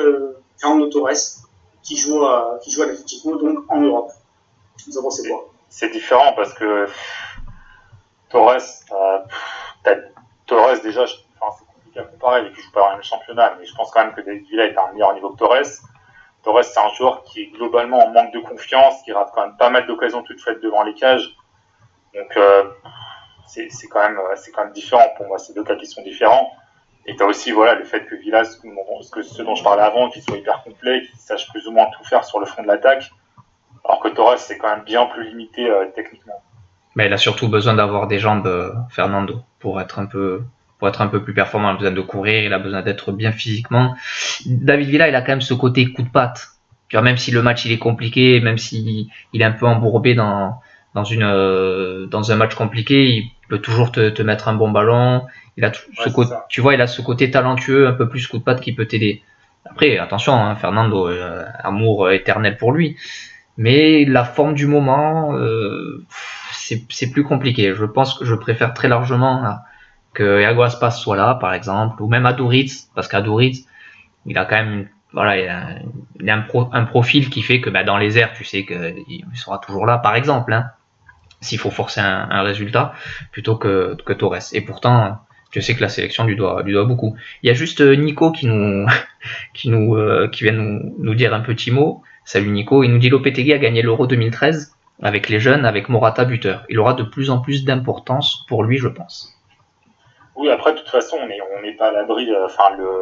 [SPEAKER 1] Fernando Torres, qui joue à l'Atlético, donc en Europe. Vous en pensez quoi?
[SPEAKER 3] C'est différent parce que Torres, déjà, c'est compliqué à comparer, il joue pas dans le même championnat, mais je pense quand même que David Villa est à un meilleur niveau que Torres. Torres, c'est un joueur qui est globalement en manque de confiance, qui rate quand même pas mal d'occasions toutes faites devant les cages. Donc, c'est quand même différent pour moi. C'est deux cas qui sont différents. Et t'as aussi voilà le fait que Villas, ce dont je parlais avant, qu'il soit hyper complet, qu'il sache plus ou moins tout faire sur le front de l'attaque, alors que Torres c'est quand même bien plus limité techniquement.
[SPEAKER 2] Mais il a surtout besoin d'avoir des jambes, Fernando, pour être un peu plus performant. Il a besoin de courir, il a besoin d'être bien physiquement. David Villa, il a quand même ce côté coup de patte. Tu vois, même si le match il est compliqué, même s'il est un peu embourbé dans un match compliqué, il peut toujours te mettre un bon ballon. Il a tu vois, il a ce côté talentueux, un peu plus coup de patte qui peut t'aider. Après, attention, hein, Fernando, amour éternel pour lui. Mais la forme du moment, c'est plus compliqué. Je pense que je préfère très largement que Iago Aspas soit là, par exemple, ou même Aduriz, parce qu'Aduriz, il a quand même il a un profil qui fait que dans les airs, tu sais qu'il sera toujours là, par exemple, hein, s'il faut forcer un résultat, plutôt que Torres. Et pourtant, je sais que la sélection lui doit beaucoup. Il y a juste Nico qui vient nous dire un petit mot. Salut Nico, il nous dit Lopetegui a gagné l'Euro 2013 avec les jeunes, avec Morata buteur. Il aura de plus en plus d'importance pour lui, je pense.
[SPEAKER 3] Oui, après, de toute façon, on n'est pas à l'abri.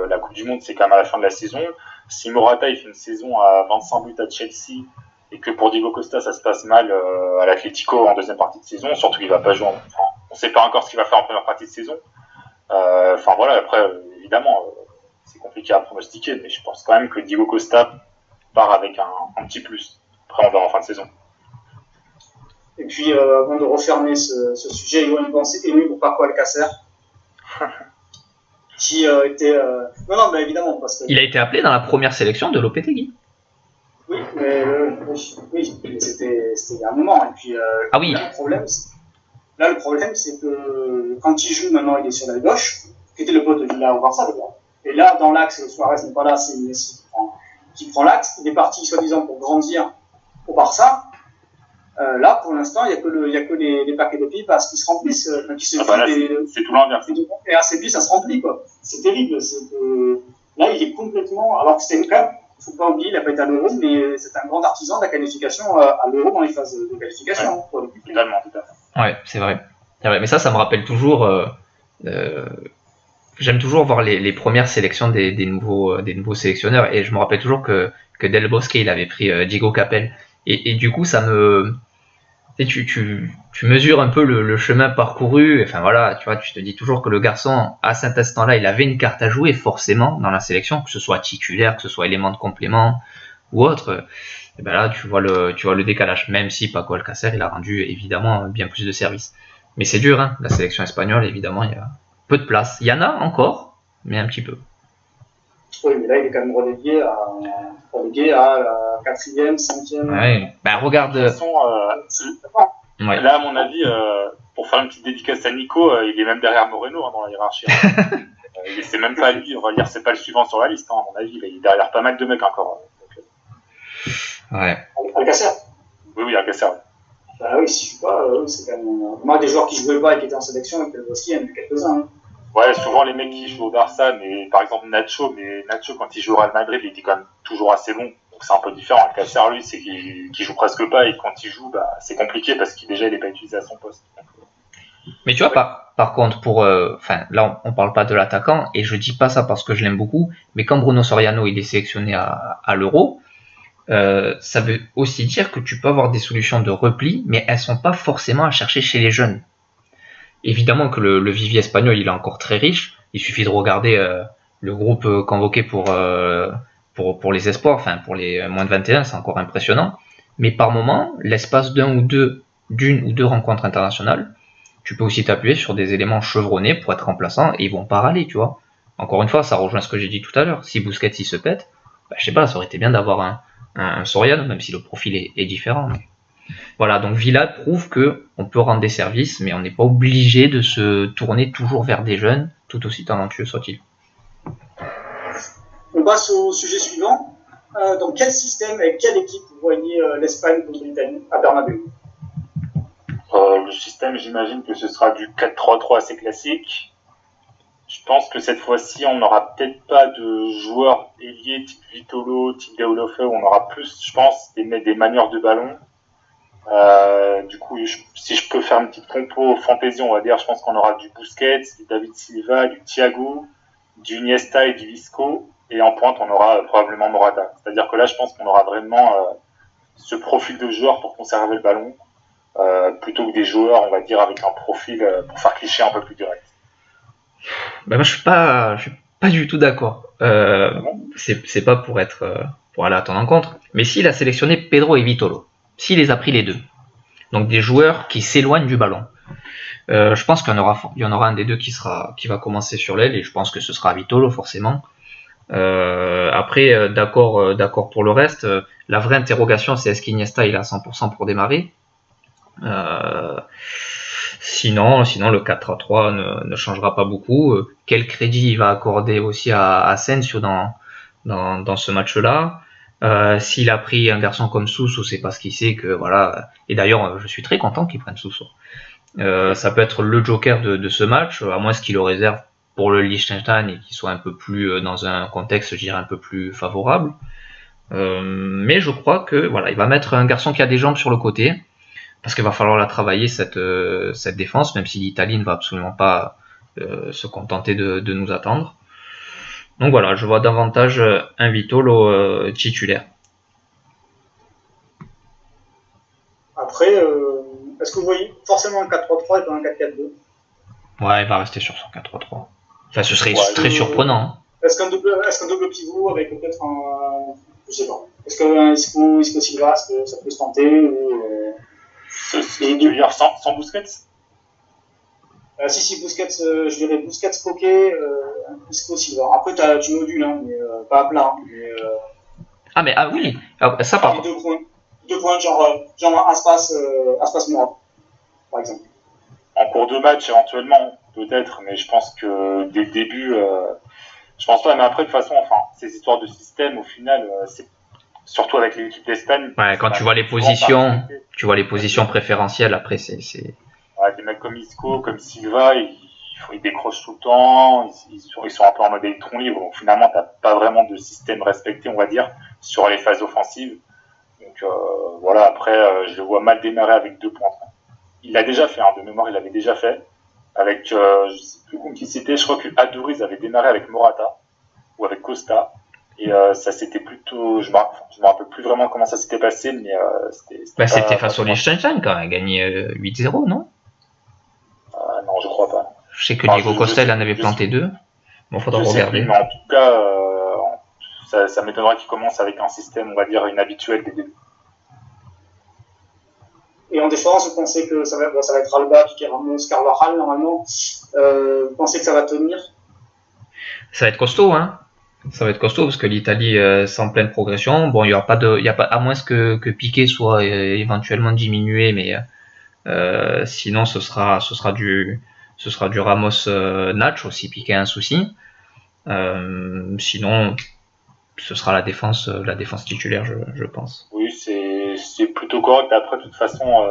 [SPEAKER 3] La Coupe du Monde, c'est quand même à la fin de la saison. Si Morata il fait une saison à 25 buts à Chelsea et que pour Diego Costa ça se passe mal à l'Atlético en deuxième partie de saison, surtout qu'il va pas jouer. On ne sait pas encore ce qu'il va faire en première partie de saison. Après, évidemment, c'est compliqué à pronostiquer, mais je pense quand même que Diego Costa part avec un petit plus. Après, on verra en fin de saison.
[SPEAKER 1] Et puis, avant de refermer ce sujet, il y a une pensée émue pour Paco Alcácer, qui était... Non, mais évidemment, parce que...
[SPEAKER 2] Il a été appelé dans la première sélection de Lopetegui.
[SPEAKER 1] Oui, mais c'était il y a un moment. Et puis,
[SPEAKER 2] ah oui.
[SPEAKER 1] Là, le problème, c'est que quand il joue, maintenant, il est sur la gauche, qui était le pote de Villa au Barça, d'ailleurs. Et là, dans l'axe, Suarez n'est pas là, c'est Messi qui prend l'axe. Il est parti, soi-disant, pour grandir au Barça. Là, pour l'instant, il n'y a que les paquets de piles parce qu'ils se remplissent.
[SPEAKER 3] C'est tout l'inverse.
[SPEAKER 1] Et à ces piles, ça se remplit, quoi. C'est terrible. Là, il est complètement... Alors que c'était quand même... Il ne faut pas oublier, il n'a pas été à l'Euro, mais c'est un grand artisan de la qualification à l'Euro dans les phases de qualification.
[SPEAKER 3] Ouais, totalement, tout à fait.
[SPEAKER 2] Ouais, c'est vrai. Mais ça me rappelle toujours... j'aime toujours voir les premières sélections des nouveaux sélectionneurs, et je me rappelle toujours que Del Bosque, il avait pris Diego Capel. Et du coup, ça me... Tu mesures un peu le chemin parcouru, enfin voilà, tu vois, tu te dis toujours que le garçon, à cet instant-là, il avait une carte à jouer, forcément, dans la sélection, que ce soit titulaire, que ce soit élément de complément, ou autre. Et ben là, tu vois le décalage, même si Paco Alcácer, il a rendu, évidemment, bien plus de services. Mais c'est dur, hein, la sélection espagnole, évidemment, il y a peu de place. Il y en a encore, mais un petit peu.
[SPEAKER 1] Oui, mais là, il est quand même relégué à la 4e, 5e.
[SPEAKER 2] Ouais, regarde.
[SPEAKER 3] De toute façon, là, à mon avis, pour faire une petite dédicace à Nico, il est même derrière Moreno dans la hiérarchie. C'est même pas lui, on va dire, c'est pas le suivant sur la liste, à mon avis, il est derrière pas mal de mecs encore.
[SPEAKER 2] Ouais.
[SPEAKER 1] Alcácer.
[SPEAKER 3] Oui, Alcácer.
[SPEAKER 1] Bah oui, si je joue pas, c'est quand même. Moi, des joueurs qui jouaient pas et qui étaient en sélection, avec le Bosque, il y en a eu quelques-uns. Hein.
[SPEAKER 3] Ouais, souvent les mecs qui jouent au Barça, mais par exemple Nacho, quand il joue au Real Madrid, il était quand même toujours assez bon. Donc c'est un peu différent. Alcácer, lui, c'est qu'il joue presque pas, et quand il joue, c'est compliqué parce qu'il n'est pas utilisé à son poste.
[SPEAKER 2] Mais tu vois, par contre, là, on parle pas de l'attaquant, et je dis pas ça parce que je l'aime beaucoup, mais quand Bruno Soriano il est sélectionné à l'Euro, ça veut aussi dire que tu peux avoir des solutions de repli, mais elles sont pas forcément à chercher chez les jeunes. Évidemment que le vivier espagnol il est encore très riche. Il suffit de regarder le groupe convoqué pour les espoirs, enfin pour les moins de 21, c'est encore impressionnant. Mais par moment, l'espace d'une ou deux rencontres internationales, tu peux aussi t'appuyer sur des éléments chevronnés pour être remplaçant et ils vont pas râler, tu vois. Encore une fois, ça rejoint ce que j'ai dit tout à l'heure. Si Busquets il se pète, je sais pas, ça aurait été bien d'avoir un Soriano, même si le profil est différent. Mais... Voilà, donc Villa prouve qu'on peut rendre des services, mais on n'est pas obligé de se tourner toujours vers des jeunes, tout aussi talentueux soient-ils.
[SPEAKER 1] On passe au sujet suivant. Dans quel système, avec quelle équipe vous voyez l'Espagne contre l'Italie à Bernabéu?
[SPEAKER 3] Le système, j'imagine que ce sera du 4-3-3 assez classique. Je pense que cette fois-ci, on n'aura peut-être pas de joueurs ailiers type Vitolo, type Deulofeu, on aura plus, je pense, des manières de ballon. Du coup, si je peux faire une petite compo fantaisie, on va dire, je pense qu'on aura du Busquets, du David Silva, du Thiago, du Iniesta et du Isco. Et en pointe, on aura probablement Morata. C'est-à-dire que là, je pense qu'on aura vraiment ce profil de joueur pour conserver le ballon, plutôt que des joueurs, on va dire, avec un profil pour faire cliché un peu plus direct.
[SPEAKER 2] Bah moi, je suis pas du tout d'accord. C'est pas pour aller à ton encontre. Mais s'il a sélectionné Pedro et Vitolo, s'il les a pris les deux, donc des joueurs qui s'éloignent du ballon, je pense qu'il y en aura un des deux qui va commencer sur l'aile, et je pense que ce sera Vitolo forcément. Après, d'accord pour le reste. La vraie interrogation, c'est est-ce qu'Iniesta il est à 100% pour démarrer. Sinon, le 4-3 ne changera pas beaucoup. Quel crédit il va accorder aussi à Asensio dans ce match-là? S'il a pris un garçon comme Sousso, c'est parce qu'il sait que voilà. Et d'ailleurs, je suis très content qu'il prenne Sousso. Ça peut être le joker de ce match, à moins qu'il le réserve pour le Liechtenstein et qu'il soit un peu plus dans un contexte, je dirais, un peu plus favorable. Mais je crois que voilà, il va mettre un garçon qui a des jambes sur le côté, parce qu'il va falloir la travailler cette défense, même si l'Italie ne va absolument pas se contenter de nous attendre. Donc voilà, je vois davantage un Vitolo titulaire.
[SPEAKER 1] Après, est-ce que vous voyez forcément un 4-3-3 et pas un 4-4-2?
[SPEAKER 2] Ouais, il va rester sur son 4-3-3. Enfin, ce serait très surprenant. Hein.
[SPEAKER 1] Est-ce qu'un double pivot avec peut-être un... Je sais pas. Est-ce qu'un Isco Silva, ça peut se tenter ou,
[SPEAKER 3] tu veux dire sans Busquets?
[SPEAKER 1] Si, Busquets, je dirais Busquets, Poké, Isco Silva. Après, tu modules, hein, mais pas à plat. Mais,
[SPEAKER 2] oui, ça par contre.
[SPEAKER 1] Deux points, genre Aspas Mourad, par exemple.
[SPEAKER 3] En cours de match, éventuellement, peut-être, mais je pense que dès le début, je pense pas. Mais après, de toute façon, enfin, ces histoires de système, au final, c'est surtout avec l'équipe d'Espagne.
[SPEAKER 2] Ouais, quand tu vois les positions préférentielles, après, c'est.
[SPEAKER 3] Ouais, des mecs comme Isco, comme Silva, ils décrochent tout le temps, ils sont un peu en mode électron libre. Donc finalement, t'as pas vraiment de système respecté, on va dire, sur les phases offensives. Donc voilà, après, je le vois mal démarrer avec 2 points. Il l'a déjà fait, hein, de mémoire, il l'avait déjà fait. Avec, je sais plus qui c'était, je crois que Aduriz avait démarré avec Morata, ou avec Costa. Et ça s'était plutôt, je me rappelle plus vraiment comment ça s'était passé, mais
[SPEAKER 2] c'était face au Liechtenstein quand même, gagné 8-0, non?
[SPEAKER 3] Non, je crois pas.
[SPEAKER 2] Je sais que Diego Costa en avait planté 2. Bon, faudra regarder.
[SPEAKER 3] Plus, mais en tout cas, ça m'étonnerait qu'il commence avec un système, on va dire, inhabituel des débuts.
[SPEAKER 1] Et en défense, vous pensez que ça va être Alba, Piqué Ramos, Carvajal normalement. Vous pensez que ça va tenir?
[SPEAKER 2] Ça va être costaud, hein. Ça va être costaud parce que l'Italie c'est en pleine progression. Bon, il y a pas à moins que Piqué soit éventuellement diminué, mais sinon ce sera du Ramos Nacho si Piqué a un souci. Sinon, ce sera la défense titulaire, je pense.
[SPEAKER 3] Oui, c'est plutôt correct. Après, de toute façon,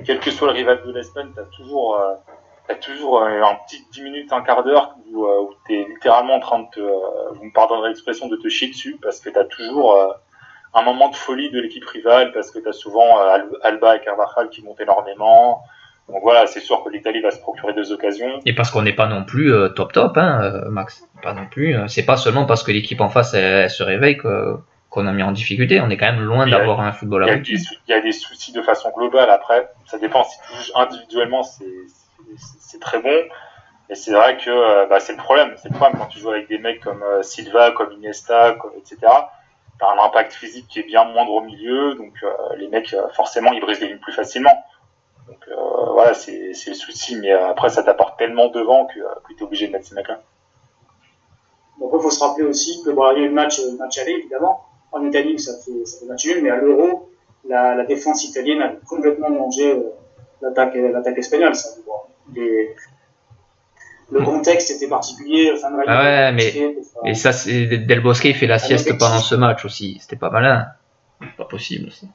[SPEAKER 3] quel que soit le rival de l'Espagne, t'as toujours un petit 10 minutes, un quart d'heure où t'es littéralement en train de vous me pardonnerez l'expression, de te chier dessus, parce que t'as toujours un moment de folie de l'équipe rivale, parce que t'as souvent Alba et Carvajal qui montent énormément. Donc voilà, c'est sûr que l'Italie va se procurer 2 occasions.
[SPEAKER 2] Et parce qu'on n'est pas non plus top, hein, Max. Pas non plus. C'est pas seulement parce que l'équipe en face elle se réveille qu'on a mis en difficulté. On est quand même loin d'avoir un football à
[SPEAKER 3] Il y a des soucis de façon globale. Après, ça dépend. Si tu juges individuellement, c'est très bon. Et c'est vrai que c'est le problème. C'est le problème quand tu joues avec des mecs comme Silva, comme Iniesta, etc. T'as un impact physique qui est bien moindre au milieu. Donc les mecs, forcément, ils brisent les lignes plus facilement. Donc voilà, c'est le souci. Mais après, ça t'apporte tellement devant que t'es obligé de mettre ces mecs-là.
[SPEAKER 1] Donc il faut se rappeler aussi que il y a eu le match aller, évidemment. En Italie, ça fait match nul, mais à l'Euro, la défense italienne a complètement mangé l'attaque espagnole. Ça, le contexte était particulier.
[SPEAKER 2] Mais ça, Del Bosque il fait la sieste pendant ce match aussi. C'était pas malin. Pas possible aussi.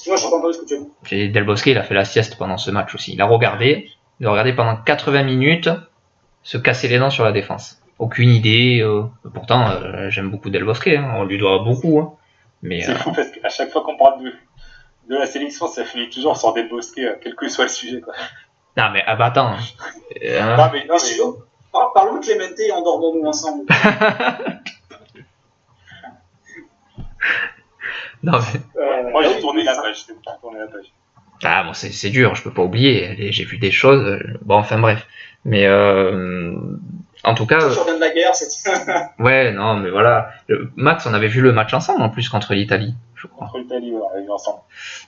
[SPEAKER 1] Moi, je suis pas entendu ce que tu dis.
[SPEAKER 2] Del Bosque il a fait la sieste pendant ce match aussi. Il a regardé pendant 80 minutes se casser les dents sur la défense. Aucune idée. Pourtant, j'aime beaucoup Del Bosque. Hein. On lui doit beaucoup. Hein. Mais,
[SPEAKER 3] c'est fou parce qu'à chaque fois qu'on parle de la sélection, ça finit toujours sur Del Bosque, quel que soit le sujet, quoi.
[SPEAKER 2] Non, mais attends.
[SPEAKER 3] Non, mais
[SPEAKER 1] parlons de Clemente et endormons-nous ensemble.
[SPEAKER 2] Non, mais...
[SPEAKER 3] moi, j'ai tourné la page.
[SPEAKER 2] Ah, bon, c'est dur, je peux pas oublier. J'ai vu des choses. Bon, enfin, bref. Mais, en tout cas.
[SPEAKER 1] Je reviens de la guerre, c'est.
[SPEAKER 2] Ouais, non, mais voilà. Max, on avait vu le match ensemble en plus contre l'Italie, je crois.
[SPEAKER 3] Contre l'Italie, ouais, on l'a vu ensemble.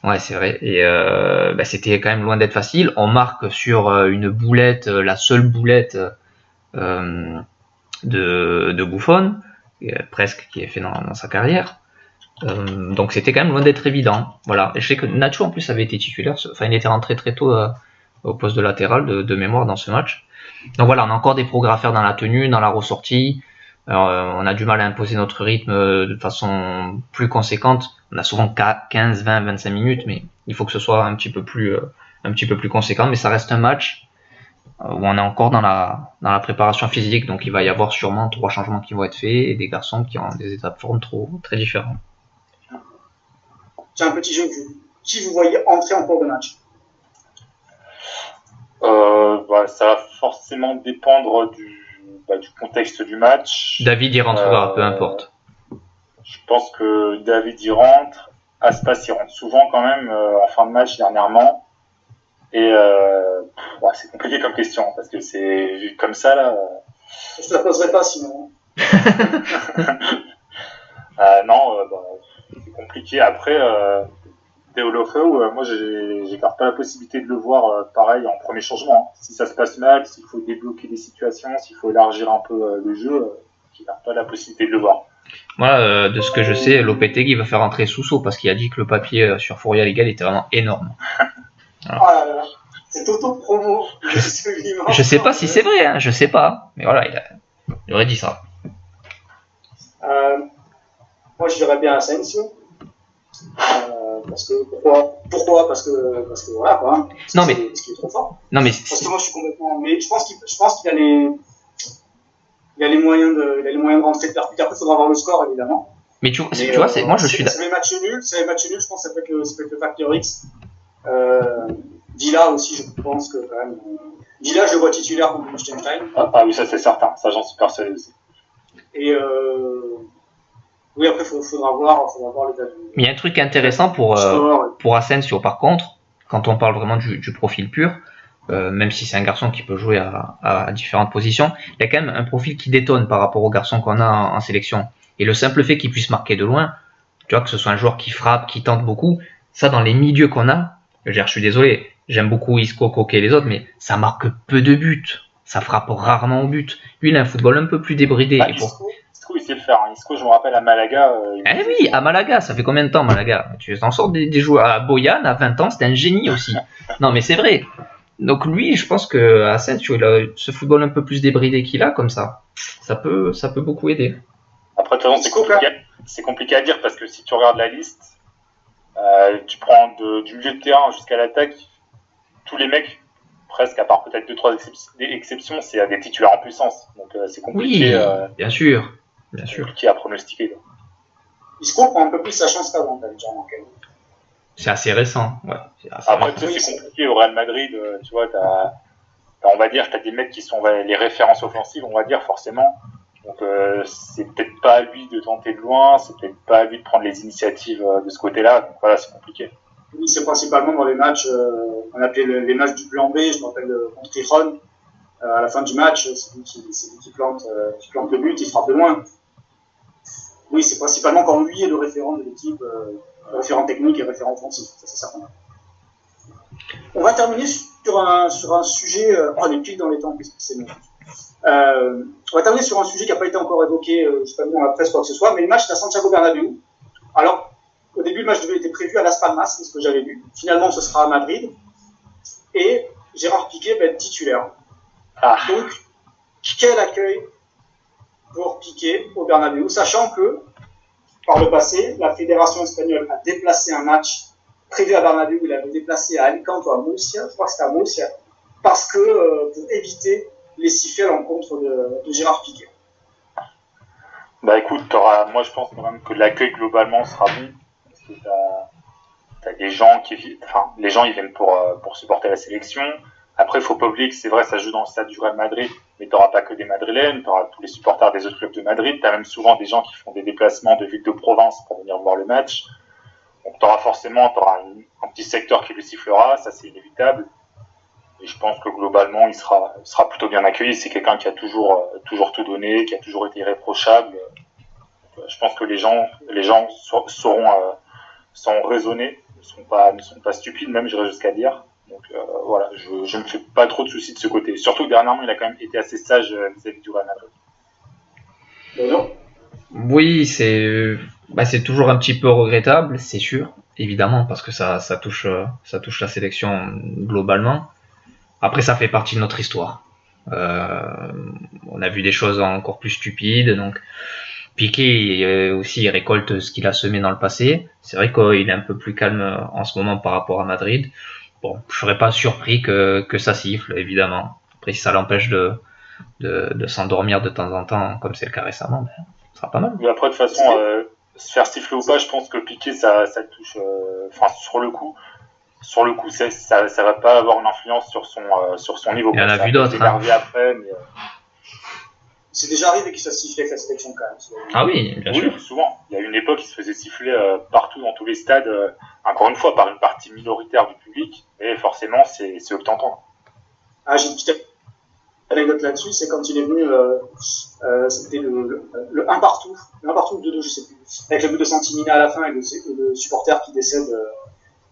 [SPEAKER 2] Ouais, c'est vrai. Et c'était quand même loin d'être facile. On marque sur une boulette, la seule boulette de Buffon, presque qui est fait dans sa carrière. Donc c'était quand même loin d'être évident. Voilà. Et je sais que Nacho en plus avait été titulaire. Enfin, il était rentré très tôt au poste de latéral de mémoire dans ce match. Donc voilà, on a encore des progrès à faire dans la tenue, dans la ressortie. On a du mal à imposer notre rythme de façon plus conséquente. On a souvent 15, 20, 25 minutes, mais il faut que ce soit un petit peu plus conséquent. Mais ça reste un match où on est encore dans la préparation physique, donc il va y avoir sûrement 3 changements qui vont être faits et des garçons qui ont des états de forme très différents.
[SPEAKER 1] J'ai un petit jeu. Qui vous voyez entrer en cours de match?
[SPEAKER 3] Ça va forcément dépendre du contexte du match.
[SPEAKER 2] David y rentrera, peu importe.
[SPEAKER 3] Je pense que David y rentre. Aspas y rentre souvent quand même en fin de match dernièrement. Et c'est compliqué comme question parce que c'est vu comme ça là.
[SPEAKER 1] Je te la poserai pas sinon.
[SPEAKER 3] Non, c'est compliqué. Après, Deulofeu, moi j'écarte pas la possibilité de le voir pareil en premier changement. Si ça se passe mal, s'il faut débloquer des situations, s'il faut élargir un peu le jeu, j'écarte pas la possibilité de le voir.
[SPEAKER 2] Moi, de ce que je sais, Lopetegui va faire entrer Sousso parce qu'il a dit que le papier sur Fourier Légal était vraiment énorme.
[SPEAKER 1] Alors. Oh là là, c'est auto-promo.
[SPEAKER 2] Je sais pas si c'est vrai, hein, je sais pas. Mais voilà, il aurait dit ça.
[SPEAKER 1] Moi, je dirais bien Asensio. Parce que pourquoi parce que voilà quoi. Hein,
[SPEAKER 2] non mais
[SPEAKER 1] parce qu'il est trop fort.
[SPEAKER 2] Non mais
[SPEAKER 1] parce que moi je suis complètement. Mais je pense qu'il a les moyens de rentrer de percute. Après, il faudra voir le score évidemment.
[SPEAKER 2] Mais tu vois, moi je suis.
[SPEAKER 1] C'est les matchs nuls. Je pense que ça peut être le facteur X. Villa aussi, je pense que quand même. Villa, je le vois titulaire contre Liechtenstein.
[SPEAKER 3] Ah oui, ça c'est certain. Ça j'en suis persuadé aussi.
[SPEAKER 1] Et oui, après, il faudra voir les avis.
[SPEAKER 2] Mais il y a un truc intéressant pour Asensio, par contre, quand on parle vraiment du profil pur, même si c'est un garçon qui peut jouer à différentes positions, il y a quand même un profil qui détonne par rapport aux garçons qu'on a en sélection. Et le simple fait qu'il puisse marquer de loin, tu vois, que ce soit un joueur qui frappe, qui tente beaucoup, ça dans les milieux qu'on a, je suis désolé, j'aime beaucoup Isco, Koke et les autres, mais ça marque peu de buts. Ça frappe rarement au but. Lui, il a un football un peu plus débridé.
[SPEAKER 3] Isco, il sait le faire. Isco, je me rappelle à Malaga.
[SPEAKER 2] Oui, à Malaga, ça fait combien de temps Malaga? Tu en sors des joueurs. À Boyan, à 20 ans, c'était un génie aussi. Non, mais c'est vrai. Donc lui, je pense que Asensio, il a ce football un peu plus débridé qu'il a, comme ça. Ça peut beaucoup aider.
[SPEAKER 3] Après, de toute façon, c'est compliqué à dire parce que si tu regardes la liste, tu prends du milieu de terrain jusqu'à l'attaque, tous les mecs, presque, à part peut-être 2-3 exceptions, c'est des titulaires en puissance. Donc c'est compliqué.
[SPEAKER 2] Oui, bien sûr.
[SPEAKER 3] Compliqué à pronostiquer.
[SPEAKER 1] Isco prend un peu plus sa chance qu'avant, t'as déjà remarqué.
[SPEAKER 2] C'est assez récent. Ouais,
[SPEAKER 3] après, tu sais, c'est compliqué au Real Madrid. Tu vois, on va dire, t'as des mecs qui sont les références offensives, on va dire, forcément. Donc c'est peut-être pas à lui de tenter de loin, c'est peut-être pas à lui de prendre les initiatives de ce côté-là. Donc voilà, c'est compliqué.
[SPEAKER 1] Oui, c'est principalement dans les matchs, on appelait les matchs du plan B, je me rappelle contre Iran, à la fin du match, c'est lui qui plante le but, il frappe de loin. Oui, c'est principalement quand lui est le référent de l'équipe, référent technique et référent offensif, ça c'est certain. On va terminer sur un sujet, on est pile dans les temps, puisque c'est bon. On va terminer sur un sujet qui n'a pas été encore évoqué, justement dans la presse, quoi que ce soit, mais le match à Santiago Bernabéu. Alors, au début, le match devait être prévu à Las Palmas, c'est ce que j'avais vu. Finalement, ce sera à Madrid. Et Gérard Piqué va être titulaire. Donc, quel accueil pour Piqué au Bernabéu, sachant que, par le passé, la fédération espagnole a déplacé un match prévu à Bernabéu, il l'avait déplacé à Alicante ou à Murcia, je crois que c'était à Murcia, parce que, pour éviter les sifflets à l'encontre de Gérard Piqué.
[SPEAKER 3] Bah écoute, moi je pense quand même que l'accueil globalement sera bon. Parce que t'as des gens les gens ils viennent pour supporter la sélection. Après, il faut pas oublier que c'est vrai, ça joue dans le stade du Real Madrid, mais t'auras pas que des Madrilènes, t'auras tous les supporters des autres clubs de Madrid, t'as même souvent des gens qui font des déplacements de ville de Provence pour venir voir le match. Donc t'auras un petit secteur qui le sifflera, ça c'est inévitable. Et je pense que globalement, il sera plutôt bien accueilli. C'est quelqu'un qui a toujours tout donné, qui a toujours été irréprochable. Je pense que les gens sont raisonnés, ne sont pas stupides, même j'irais jusqu'à dire. Donc voilà, je me fais pas trop de soucis de ce côté. Surtout que dernièrement, il a quand même été assez sage vis-à-vis du Real Madrid.
[SPEAKER 2] Oui, c'est toujours un petit peu regrettable, c'est sûr, évidemment, parce que ça touche la sélection globalement. Après, ça fait partie de notre histoire. On a vu des choses encore plus stupides, donc Piqué aussi il récolte ce qu'il a semé dans le passé. C'est vrai qu'il est un peu plus calme en ce moment par rapport à Madrid. Bon, je serais pas surpris que ça siffle, évidemment. Après, si ça l'empêche de s'endormir de temps en temps, comme c'est le cas récemment, ben, ça sera pas mal.
[SPEAKER 3] Mais après, de toute façon, se faire siffler ou pas, je pense que Piqué, ça touche. Sur le coup, ça va pas avoir une influence sur son niveau.
[SPEAKER 2] Il y en a vu d'autres.
[SPEAKER 3] Après, mais
[SPEAKER 1] c'est déjà arrivé qu'il soit sifflé avec la sélection quand même.
[SPEAKER 2] Ah oui, bien sûr.
[SPEAKER 3] Souvent. Il y a une époque, il se faisait siffler partout dans tous les stades, encore une fois par une partie minoritaire du public, mais forcément, c'est eux que t'entends.
[SPEAKER 1] Ah, j'ai une petite anecdote là-dessus, c'est quand il est venu, c'était le 1 partout, le 1 partout ou 2-2, je sais plus, avec le but de Santimina à la fin et le supporter qui décède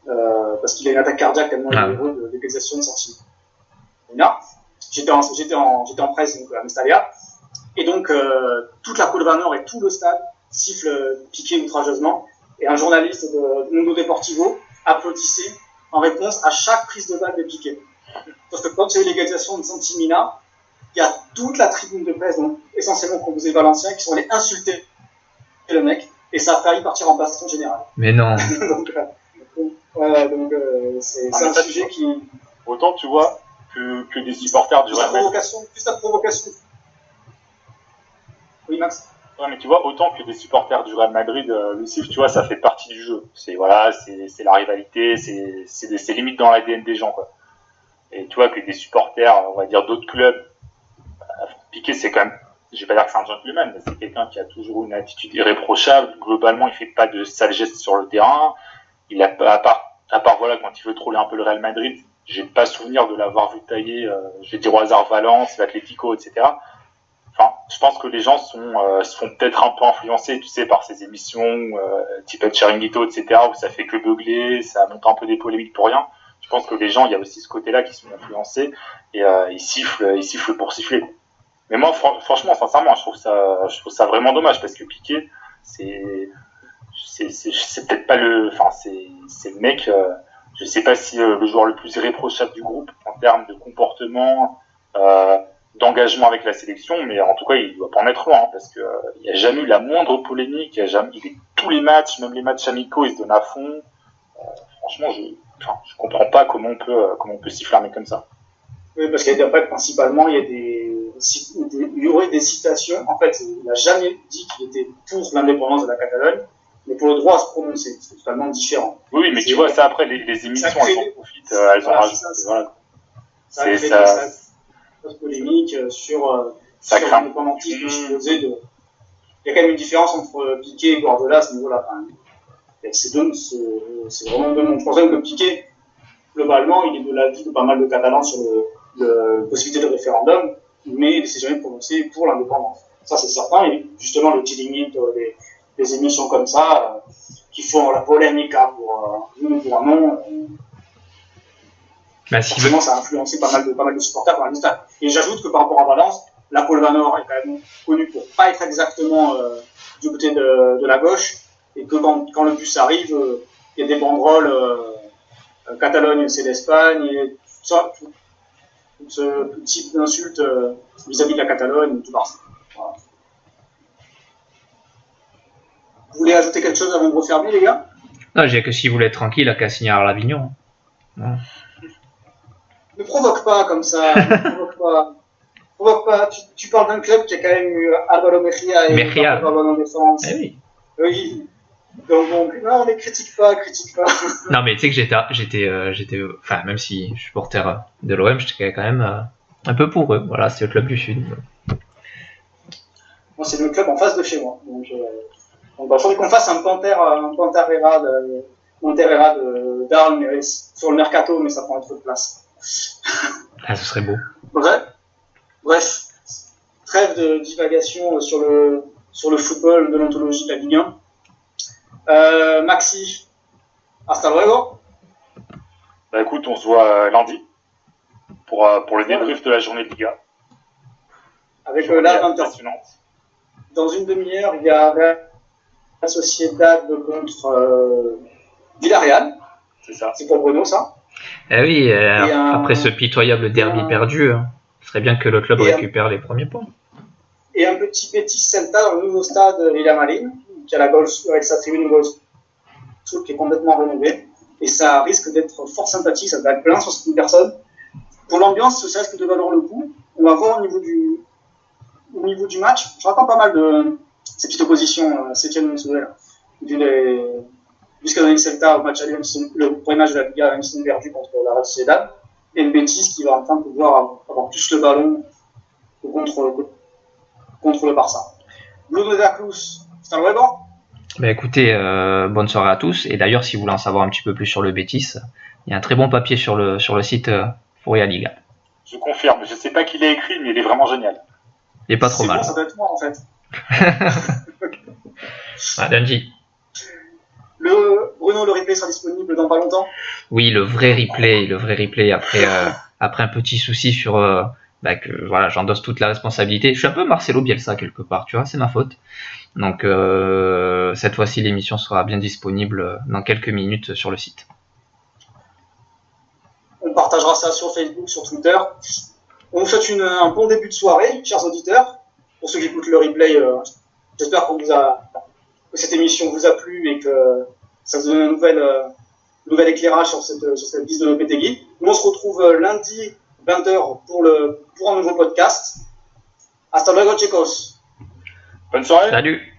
[SPEAKER 1] parce qu'il a une attaque cardiaque tellement il est heureux de l'égalisation de Santimina. J'étais en presse donc, à Mestalla, et donc toute la Colva Nord et tout le stade siffle Piqué outrageusement, et un journaliste de Mundo Deportivo applaudissait en réponse à chaque prise de balle de Piqué. Parce que quand il y a eu l'égalisation de Santimina, il y a toute la tribune de presse, donc essentiellement composée de Valenciens, qui sont allés insulter le mec, et ça a failli partir en baston général.
[SPEAKER 2] Mais non.
[SPEAKER 1] C'est un sujet qui...
[SPEAKER 3] Autant tu vois que des supporters du Real Madrid.
[SPEAKER 1] Plus la provocation. Oui, Max.
[SPEAKER 3] Ouais, mais tu vois, autant que des supporters du Real Madrid, le CIF, tu vois, ça fait partie du jeu. C'est la rivalité, c'est limite dans l'ADN des gens, quoi. Et tu vois que des supporters, on va dire d'autres clubs, Piqué, c'est quand même, je vais pas dire que c'est un gentleman, mais c'est quelqu'un qui a toujours une attitude irréprochable. Globalement, il fait pas de sales gestes sur le terrain. Il a à part voilà, quand il veut troller un peu le Real Madrid, j'ai pas souvenir de l'avoir vu tailler, je vais dire au hasard Valence, l'Atlético, etc. Enfin, je pense que les gens se font peut-être un peu influencés, tu sais, par ces émissions, type Chiringuito, etc., où ça fait que beugler, ça monte un peu des polémiques pour rien. Je pense que les gens, il y a aussi ce côté-là qui sont influencés, et ils sifflent pour siffler. Mais moi, franchement, sincèrement, je trouve ça vraiment dommage, parce que Piqué, c'est peut-être pas c'est le mec, je sais pas si le joueur le plus irréprochable du groupe en termes de comportement, d'engagement avec la sélection, mais en tout cas il doit pas en être loin, parce que il n'y a jamais eu la moindre polémique, il est tous les matchs, même les matchs amicaux, il se donne à fond. Franchement, je comprends pas comment on peut siffler un mec comme ça.
[SPEAKER 1] Oui, parce qu'après principalement il y aurait des citations. En fait, il n'a jamais dit qu'il était pour l'indépendance de la Catalogne, mais pour le droit à se prononcer. C'est totalement différent.
[SPEAKER 3] Oui, mais tu vois ça après les émissions, elles en profitent, elles en rajoutent. Voilà.
[SPEAKER 1] C'est ça. Polémique sur l'indépendantisme supposé il y a quand même une différence entre Piqué et Guardiola à ce niveau-là. C'est vraiment deux mondes. Je pense même que Piqué, globalement, il est de l'avis de pas mal de Catalans sur la possibilité de référendum, mais il ne s'est jamais prononcé pour l'indépendance. Ça, c'est certain. Et justement, le Chiringuito, des émissions comme ça, qui font la polémique pour un non. Forcément, ça a influencé pas mal de supporters pendant le stade. Et j'ajoute que par rapport à Valence, la Colva Nord est quand même connue pour pas être exactement du côté de la gauche, et que quand le bus arrive, il y a des banderoles Catalogne, c'est l'Espagne, et tout ce type d'insultes vis-à-vis de la Catalogne, tout Barça. Voilà. Vous voulez ajouter quelque chose avant de refermer, les gars?
[SPEAKER 2] Non, j'ai que si vous voulez être tranquille, il a qu'à signer à l'Avignon. Ouais.
[SPEAKER 1] Ne provoque pas comme ça, provoque pas. Tu parles d'un club qui a quand même eu Álvaro Mejía et Álvaro en défense.
[SPEAKER 2] Eh oui.
[SPEAKER 1] Oui. Donc, non, mais critique pas.
[SPEAKER 2] Non, mais tu sais que j'étais, enfin, même si je suis supporter de l'OM, j'étais quand même un peu pour eux. Voilà, c'est le club du Sud.
[SPEAKER 1] Moi, c'est le club en face de chez moi. Donc, il faudrait qu'on fasse un Panthera d'Arles mais sur le mercato, mais ça prend trop de place.
[SPEAKER 2] Ah, ce serait beau.
[SPEAKER 1] Bref, trêve de divagation sur le football de l'ontologie de la Ligue 1. Maxi, hasta luego.
[SPEAKER 3] Bah écoute, on se voit lundi pour le débrief de la journée de Liga.
[SPEAKER 1] Avec la 20h. Dans une demi-heure, il y a la Sociedad contre Villarreal.
[SPEAKER 3] C'est ça.
[SPEAKER 1] C'est pour Bruno, ça.
[SPEAKER 2] Eh oui, après ce pitoyable derby perdu, ce serait bien que le club récupère les premiers points.
[SPEAKER 1] Et un petit Betis Celta dans le nouveau stade Villamarín, qui a avec sa tribune Gold qui est complètement rénovée. Et ça risque d'être fort sympathique, ça va être plein, 60 personnes. Pour l'ambiance, ça risque de valoir le coup. On va voir au niveau du match. Je raconte pas mal de ces petites oppositions, 7e et Soudel. Jusqu'à donner le Celta au match aller, le premier match de la Liga, même si perdu contre la Real Sociedad. Et le Betis qui va enfin pouvoir avoir plus le ballon contre le Barça. Bruno de la Cruz, c'est un web.
[SPEAKER 2] Bah écoutez, bonne soirée à tous. Et d'ailleurs, si vous voulez en savoir un petit peu plus sur le Betis, il y a un très bon papier sur le site Furia Liga.
[SPEAKER 3] Je confirme, je sais pas qui l'a écrit, mais il est vraiment génial.
[SPEAKER 2] Il est pas trop mal.
[SPEAKER 1] Bon, ça doit être moi en fait.
[SPEAKER 2] Lundi.
[SPEAKER 1] Bruno, le replay sera disponible dans pas longtemps.
[SPEAKER 2] Oui, le vrai replay après un petit souci sur que voilà, j'endosse toute la responsabilité. Je suis un peu Marcelo Bielsa quelque part, tu vois, c'est ma faute. Donc cette fois-ci, l'émission sera bien disponible dans quelques minutes sur le site.
[SPEAKER 1] On partagera ça sur Facebook, sur Twitter. On vous souhaite un bon début de soirée, chers auditeurs. Pour ceux qui écoutent le replay, j'espère que cette émission vous a plu et que ça vous donne un nouvel éclairage sur cette liste de Lopetegui. Nous, on se retrouve lundi 20h pour un nouveau podcast. Hasta luego, chicos.
[SPEAKER 3] Bonne soirée.
[SPEAKER 2] Salut.